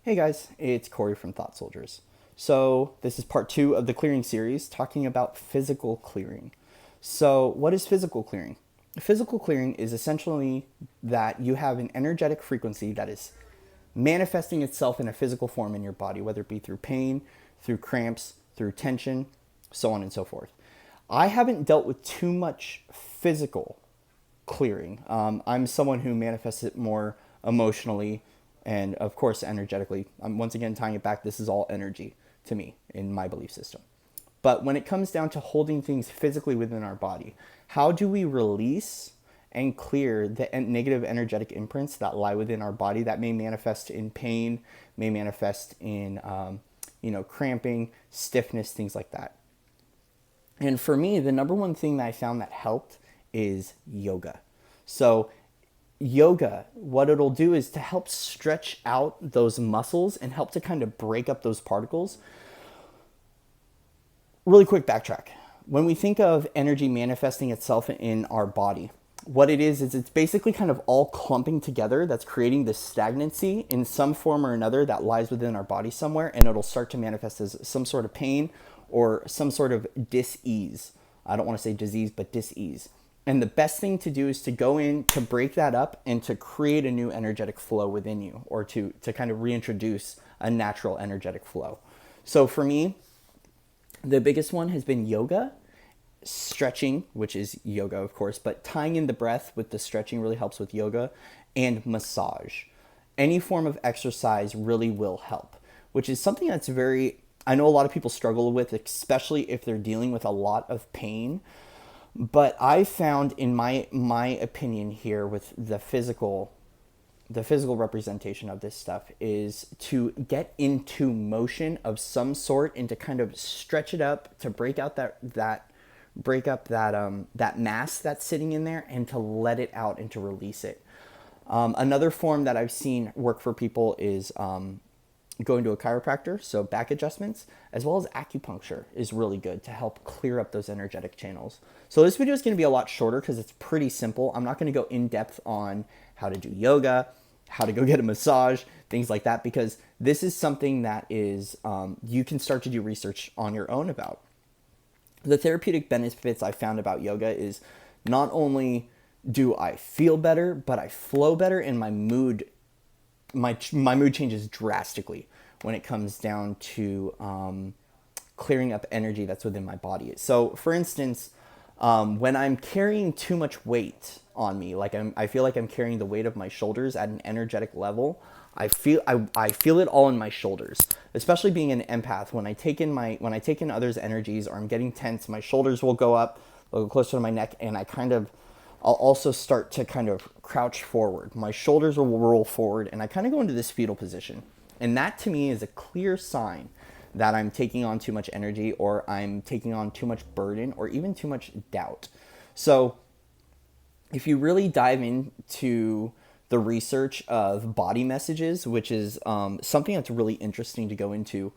Hey guys, it's Corey from Thought Soldiers. So, this is part two of the clearing series talking about physical clearing. So, what is physical clearing? Physical clearing is essentially that you have an energetic frequency that is manifesting itself in a physical form in your body, whether it be through pain, through cramps, through tension, so on and so forth. I haven't dealt with too much physical clearing. I'm someone who manifests it more emotionally and, of course, energetically. I'm once again tying it back. This is all energy to me in my belief system. But when it comes down to holding things physically within our body, how do we release and clear the negative energetic imprints that lie within our body that may manifest in pain, may manifest in, cramping, stiffness, things like that? And for me, the number one thing that I found that helped is yoga. So, yoga, what it'll do is to help stretch out those muscles and help to kind of break up those particles. Really quick backtrack. When we think of energy manifesting itself in our body, what it is it's basically kind of all clumping together that's creating this stagnancy in some form or another that lies within our body somewhere, and it'll start to manifest as some sort of pain or some sort of dis-ease. I don't want to say disease, but dis-ease. And the best thing to do is to go in to break that up and to create a new energetic flow within you, or to kind of reintroduce a natural energetic flow. So for me, the biggest one has been yoga, stretching, which is yoga, of course, but tying in the breath with the stretching really helps with yoga, and massage. Any form of exercise really will help, which is something that's I know a lot of people struggle with, especially if they're dealing with a lot of pain. But I found, in my opinion here, with the physical representation of this stuff, is to get into motion of some sort and to kind of stretch it up, to break out that mass that's sitting in there, and to let it out and to release it. Another form that I've seen work for people is going to a chiropractor, so back adjustments, as well as acupuncture is really good to help clear up those energetic channels. So this video is going to be a lot shorter because it's pretty simple. I'm not going to go in depth on how to do yoga, how to go get a massage, things like that, because this is something that is you can start to do research on your own about. The therapeutic benefits I found about yoga is not only do I feel better, but I flow better, and my mood changes drastically when it comes down to clearing up energy that's within my body. So, for instance, when I'm carrying too much weight on me, I feel like I'm carrying the weight of my shoulders at an energetic level. I feel it all in my shoulders, especially being an empath. When I take in others' energies, or I'm getting tense, my shoulders will go up, they'll go closer to my neck, and I'll also start to kind of crouch forward. My shoulders will roll forward, and I kind of go into this fetal position. And that to me is a clear sign that I'm taking on too much energy, or I'm taking on too much burden, or even too much doubt. So if you really dive into the research of body messages, which is something that's really interesting to go into,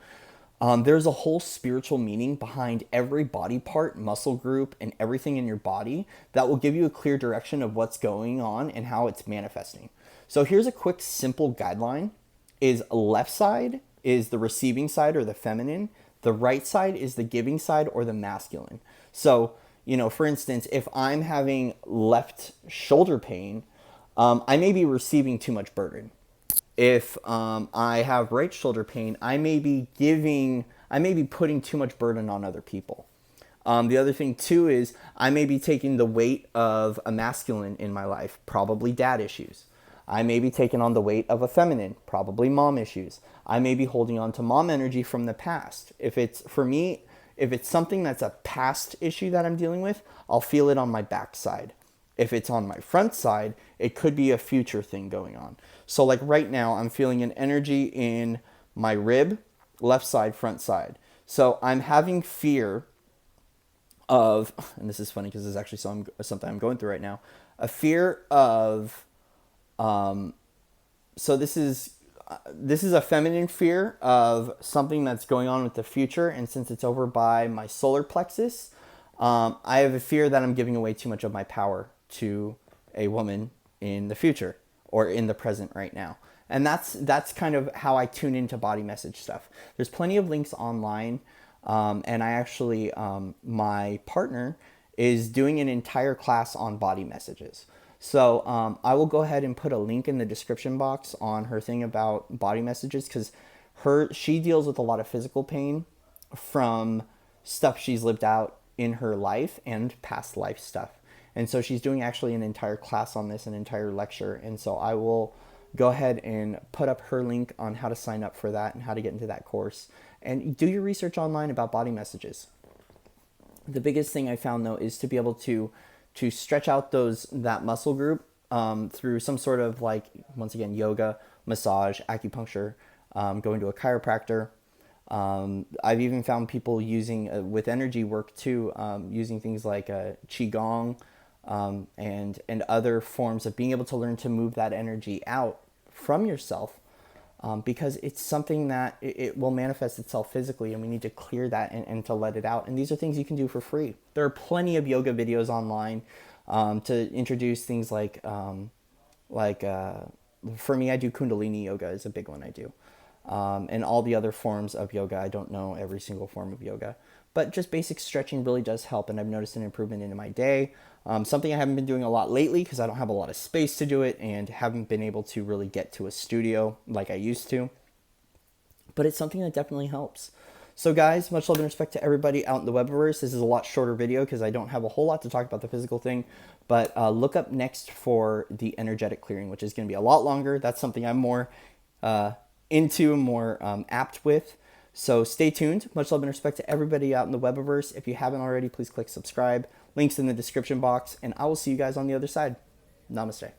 there's a whole spiritual meaning behind every body part, muscle group, and everything in your body that will give you a clear direction of what's going on and how it's manifesting. So here's a quick, simple guideline. Is left side is the receiving side, or the feminine. The right side is the giving side, or the masculine. So, for instance, if I'm having left shoulder pain, I may be receiving too much burden. If I have right shoulder pain, I may be putting too much burden on other people. The other thing too is I may be taking the weight of a masculine in my life, probably dad issues. I may be taking on the weight of a feminine, probably mom issues. I may be holding on to mom energy from the past. If it's something that's a past issue that I'm dealing with, I'll feel it on my backside. If it's on my front side, it could be a future thing going on. So like right now, I'm feeling an energy in my rib, left side, front side. So I'm having fear of, and this is funny because this is actually something I'm going through right now, a fear of, so this is a feminine fear of something that's going on with the future, and since it's over by my solar plexus, I have a fear that I'm giving away too much of my power to a woman in the future or in the present right now. And that's kind of how I tune into body message stuff. There's plenty of links online, and I actually, my partner is doing an entire class on body messages. So I will go ahead and put a link in the description box on her thing about body messages, because she deals with a lot of physical pain from stuff she's lived out in her life and past life stuff. And so she's doing actually an entire class on this, an entire lecture. And so I will go ahead and put up her link on how to sign up for that and how to get into that course. And do your research online about body messages. The biggest thing I found though is to be able to stretch out that muscle group through some sort of, like, once again, yoga, massage, acupuncture, going to a chiropractor. I've even found people using with energy work too, using things like qigong, and other forms of being able to learn to move that energy out from yourself, because it's something that it will manifest itself physically, and we need to clear that and to let it out. And these are things you can do for free. There are plenty of yoga videos online to introduce things like for me, I do Kundalini yoga is a big one I do. And all the other forms of yoga. I don't know every single form of yoga, but just basic stretching really does help. And I've noticed an improvement in my day. Something I haven't been doing a lot lately because I don't have a lot of space to do it and haven't been able to really get to a studio like I used to. But it's something that definitely helps. So guys, much love and respect to everybody out in the webverse. This is a lot shorter video because I don't have a whole lot to talk about the physical thing. But look up next for the energetic clearing, which is going to be a lot longer. That's something I'm more into, more apt with. So stay tuned. Much love and respect to everybody out in the webverse. If you haven't already, please click subscribe. Links in the description box. And I will see you guys on the other side. Namaste.